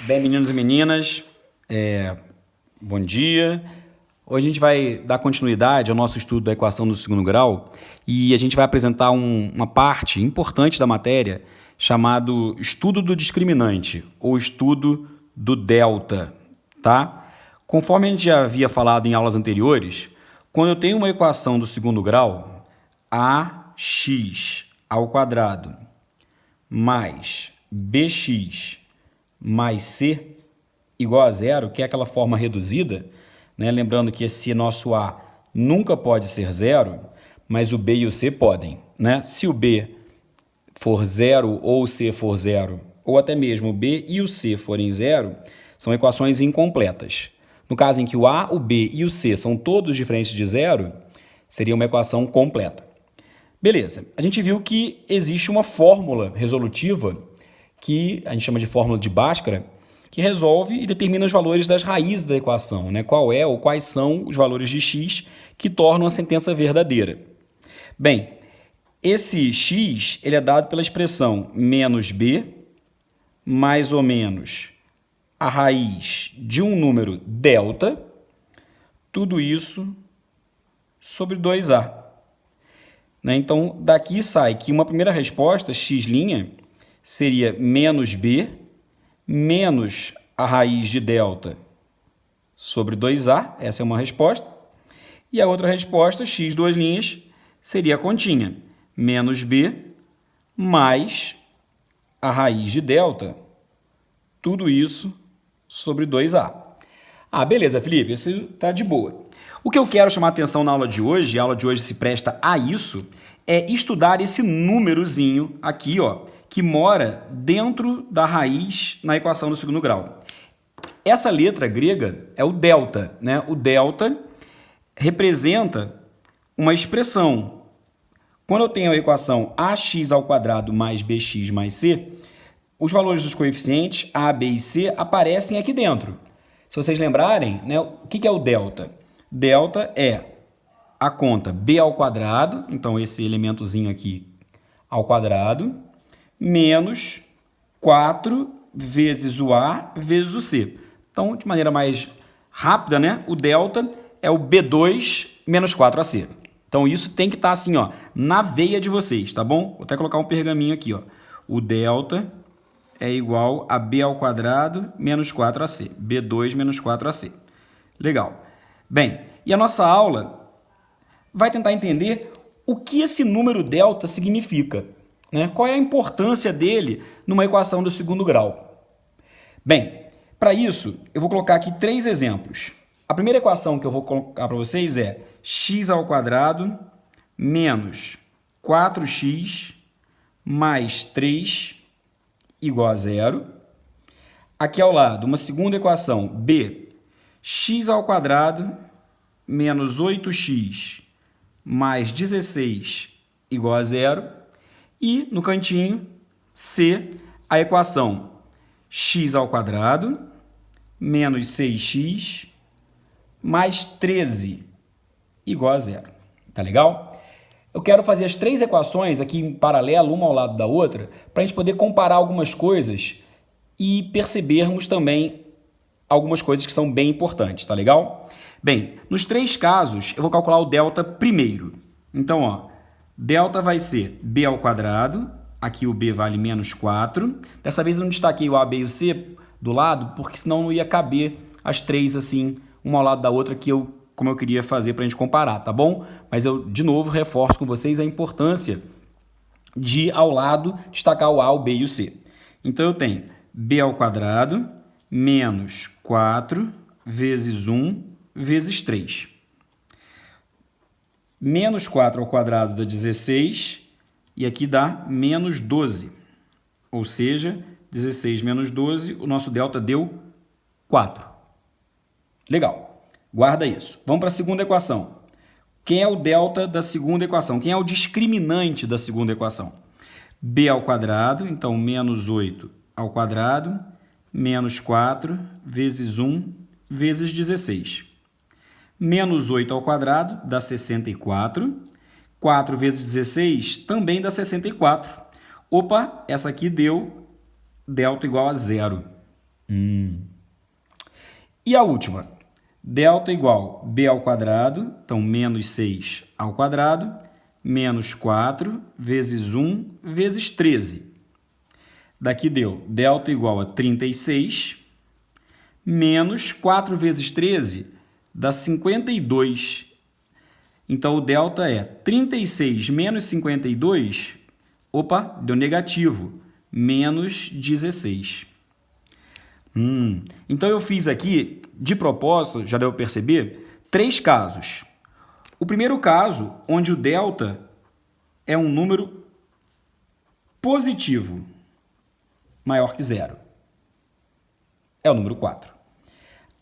Bem, meninos e meninas, bom dia. Hoje a gente vai dar continuidade ao nosso estudo da equação do segundo grau e a gente vai apresentar uma parte importante da matéria chamado estudo do discriminante ou estudo do delta, tá? Conforme a gente já havia falado em aulas anteriores, quando eu tenho uma equação do segundo grau, ax ao quadrado mais bx mais c igual a zero, que é aquela forma reduzida, né? Lembrando que esse nosso a nunca pode ser zero, mas o b e o c podem, né? Se o b for zero ou o c for zero, ou até mesmo o b e o c forem zero, são equações incompletas. No caso em que o a, o b e o c são todos diferentes de zero, seria uma equação completa. Beleza, a gente viu que existe uma fórmula resolutiva que a gente chama de fórmula de Bhaskara, que resolve e determina os valores das raízes da equação, né? Qual é ou quais são os valores de x que tornam a sentença verdadeira. Bem, esse x ele é dado pela expressão menos b mais ou menos a raiz de um número delta, tudo isso sobre 2a. Né? Então, daqui sai que uma primeira resposta, x' seria menos b menos a raiz de delta sobre 2a, essa é uma resposta. E a outra resposta, x duas linhas, seria a continha, menos b mais a raiz de delta, tudo isso sobre 2a. Ah, beleza, Felipe, isso está de boa. O que eu quero chamar a atenção na aula de hoje, a aula de hoje se presta a isso, é estudar esse númerozinho aqui, ó, que mora dentro da raiz na equação do segundo grau. Essa letra grega é o delta, né? O delta representa uma expressão. Quando eu tenho a equação ax ao quadrado mais bx mais c, os valores dos coeficientes a, b e c aparecem aqui dentro. Se vocês lembrarem, né, o que é o delta? Delta é a conta b ao quadrado, então esse elementozinho aqui ao quadrado, menos 4 vezes o a vezes o c. Então, de maneira mais rápida, né, o delta é o b2 menos 4ac. Então, isso tem que estar assim, ó, na veia de vocês, tá bom? Vou até colocar um pergaminho aqui, ó. O delta é igual a b ao quadrado menos 4ac. b2 menos 4ac. Legal. Bem, e a nossa aula vai tentar entender o que esse número delta significa, né? Qual é a importância dele numa equação do segundo grau? Bem, para isso, eu vou colocar aqui 3 exemplos. A primeira equação que eu vou colocar para vocês é x ao quadrado menos 4x mais 3 igual a zero. Aqui ao lado, uma segunda equação, b, x ao quadrado menos 8x mais 16 igual a zero. E, no cantinho, c, a equação x ao quadrado menos 6x mais 13 igual a zero. Tá legal? Eu quero fazer as 3 equações aqui em paralelo, uma ao lado da outra, para a gente poder comparar algumas coisas e percebermos também algumas coisas que são bem importantes, tá legal? Bem, nos 3 casos, eu vou calcular o delta primeiro. Então, ó, delta vai ser b ao quadrado, aqui o b vale menos 4. Dessa vez eu não destaquei o a, b e o c do lado, porque senão não ia caber as 3 assim, uma ao lado da outra, como eu queria fazer para a gente comparar, tá bom? Mas eu, de novo, reforço com vocês a importância de, ao lado, destacar o a, o b e o c. Então, eu tenho b ao quadrado menos 4 vezes 1 vezes 3. Menos 4 ao quadrado dá 16, e aqui dá menos 12. Ou seja, 16 menos 12, o nosso delta deu 4. Legal. Guarda isso. Vamos para a segunda equação. Quem é o delta da segunda equação? Quem é o discriminante da segunda equação? B ao quadrado, então menos 8 ao quadrado, menos 4 vezes 1 vezes 16. Menos 8 ao quadrado dá 64. 4 vezes 16 também dá 64. Opa, essa aqui deu delta igual a zero. E a última, delta igual b ao quadrado, então menos 6 ao quadrado, menos 4 vezes 1 vezes 13. Daqui deu delta igual a 36, menos 4 vezes 13 dá 52. Então, o delta é 36 menos 52, opa, deu negativo, menos 16. Então, eu fiz aqui, de propósito, já deu para perceber, 3 casos. O primeiro caso, onde o delta é um número positivo, maior que zero. É o número 4.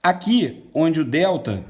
Aqui, onde o delta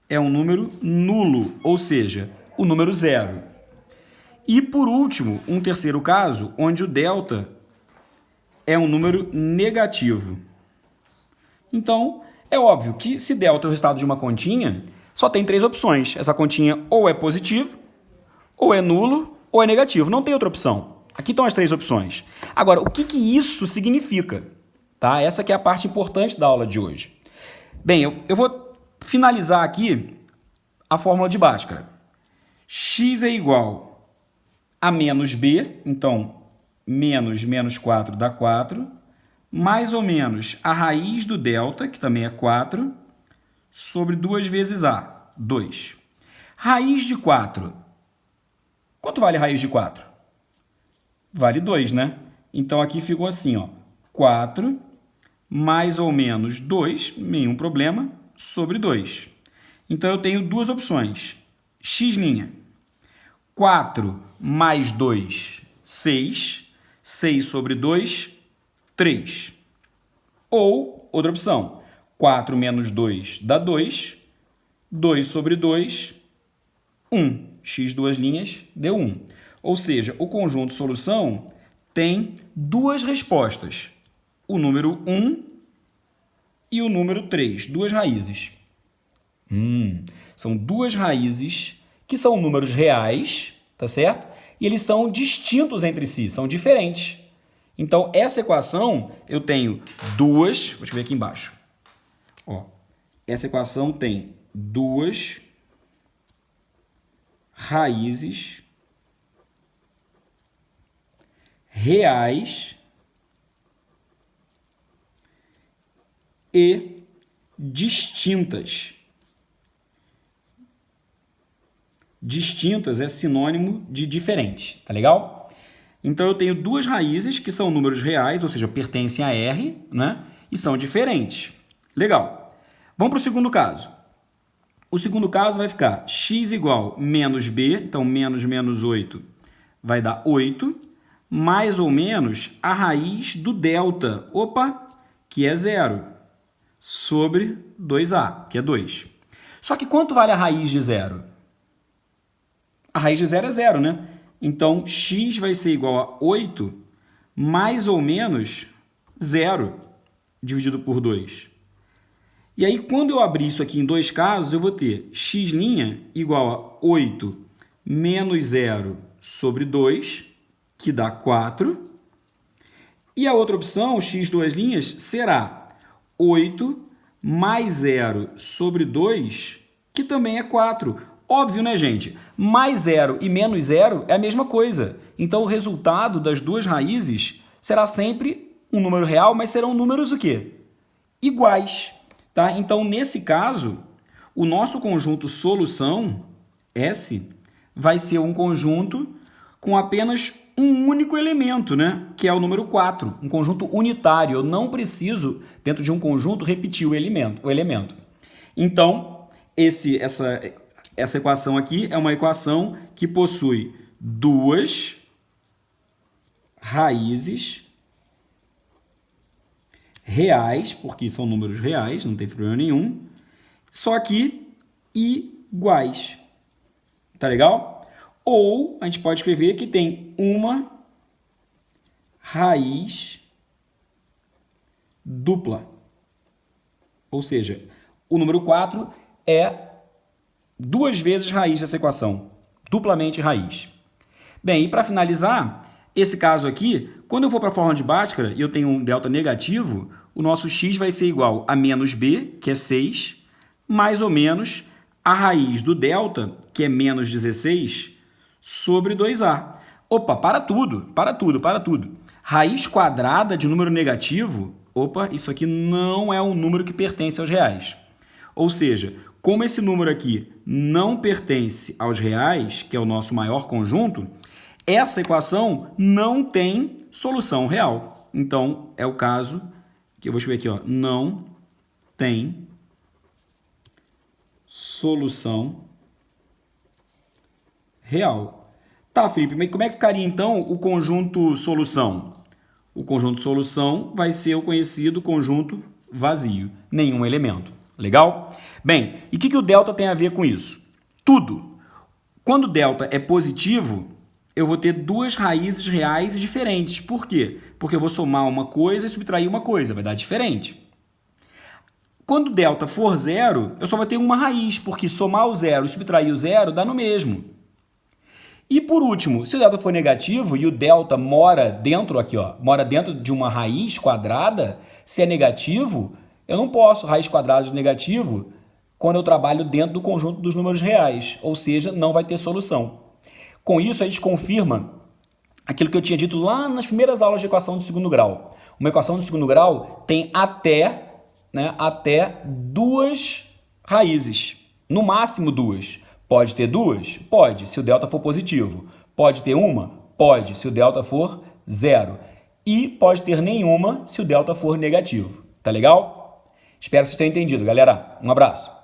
é um número nulo, ou seja, o número zero. E, por último, um terceiro caso, onde o delta é um número negativo. Então, é óbvio que se delta é o resultado de uma continha, só tem 3 opções. Essa continha ou é positivo, ou é nulo, ou é negativo. Não tem outra opção. Aqui estão as 3 opções. Agora, o que isso significa? Tá? Essa que é a parte importante da aula de hoje. Bem, eu vou finalizar aqui a fórmula de Bhaskara. X é igual a menos b, então menos 4 dá 4, mais ou menos a raiz do delta, que também é 4, sobre 2 vezes a, 2. Raiz de 4. Quanto vale a raiz de 4? Vale 2, né? Então, aqui ficou assim, ó, 4 mais ou menos 2, nenhum problema, sobre 2. Então, eu tenho duas opções. X'. 4 mais 2, 6. 6 sobre 2, 3. Ou, outra opção, 4 menos 2 dá 2. 2 sobre 2, 1. X duas linhas deu 1. Ou seja, o conjunto solução tem duas respostas. O número 1 e o número 3. Duas raízes. São duas raízes que são números reais, tá certo? E eles são distintos entre si, são diferentes. Então, essa equação, eu tenho duas... Vou escrever aqui embaixo. Ó, essa equação tem duas raízes reais e distintas. Distintas é sinônimo de diferente, tá legal? Então, eu tenho duas raízes que são números reais, ou seja, pertencem a R, né? E são diferentes. Legal. Vamos para o segundo caso. O segundo caso vai ficar x igual menos b, então menos 8 vai dar 8, mais ou menos a raiz do delta, opa, que é 0, sobre 2a, que é 2. Só que quanto vale a raiz de 0? A raiz de 0 é 0, né? Então, x vai ser igual a 8 mais ou menos 0 dividido por 2. E aí, quando eu abrir isso aqui em dois casos, eu vou ter x' igual a 8 menos 0 sobre 2, que dá 4. E a outra opção, x duas linhas, será 8 mais 0 sobre 2, que também é 4. Óbvio, né, gente? Mais 0 e menos 0 é a mesma coisa. Então, o resultado das duas raízes será sempre um número real, mas serão números o quê? Iguais. Tá? Então, nesse caso, o nosso conjunto solução, S, vai ser um conjunto com apenas um único elemento, né? Que é o número 4, um conjunto unitário. Eu não preciso, dentro de um conjunto, repetir o elemento. Então, essa equação aqui é uma equação que possui duas raízes reais, porque são números reais, não tem problema nenhum, só que iguais. Tá legal? Ou a gente pode escrever que tem uma raiz dupla. Ou seja, o número 4 é duas vezes raiz dessa equação, duplamente raiz. Bem, e para finalizar, esse caso aqui, quando eu for para a fórmula de Bhaskara e eu tenho um delta negativo, o nosso x vai ser igual a menos b, que é 6, mais ou menos a raiz do delta, que é menos 16, sobre 2a. Opa, para tudo. Raiz quadrada de número negativo, opa, isso aqui não é um número que pertence aos reais. Ou seja, como esse número aqui não pertence aos reais, que é o nosso maior conjunto, essa equação não tem solução real. Então, é o caso que eu vou escrever aqui, ó, não tem solução real. Tá, Felipe, mas como é que ficaria então o conjunto solução? O conjunto solução vai ser o conhecido conjunto vazio, nenhum elemento. Legal? Bem, e o que o delta tem a ver com isso? Tudo. Quando o delta é positivo, eu vou ter duas raízes reais diferentes. Por quê? Porque eu vou somar uma coisa e subtrair uma coisa, vai dar diferente. Quando o delta for zero, eu só vou ter uma raiz, porque somar o zero e subtrair o zero dá no mesmo. E por último, se o delta for negativo e o delta mora dentro aqui, ó, mora dentro de uma raiz quadrada, se é negativo, eu não posso raiz quadrada de negativo quando eu trabalho dentro do conjunto dos números reais, ou seja, não vai ter solução. Com isso, a gente confirma aquilo que eu tinha dito lá nas primeiras aulas de equação do segundo grau. Uma equação do segundo grau tem até duas raízes, no máximo duas. Pode ter duas? Pode, se o delta for positivo. Pode ter uma? Pode, se o delta for zero. E pode ter nenhuma se o delta for negativo. Tá legal? Espero que vocês tenham entendido, galera. Um abraço.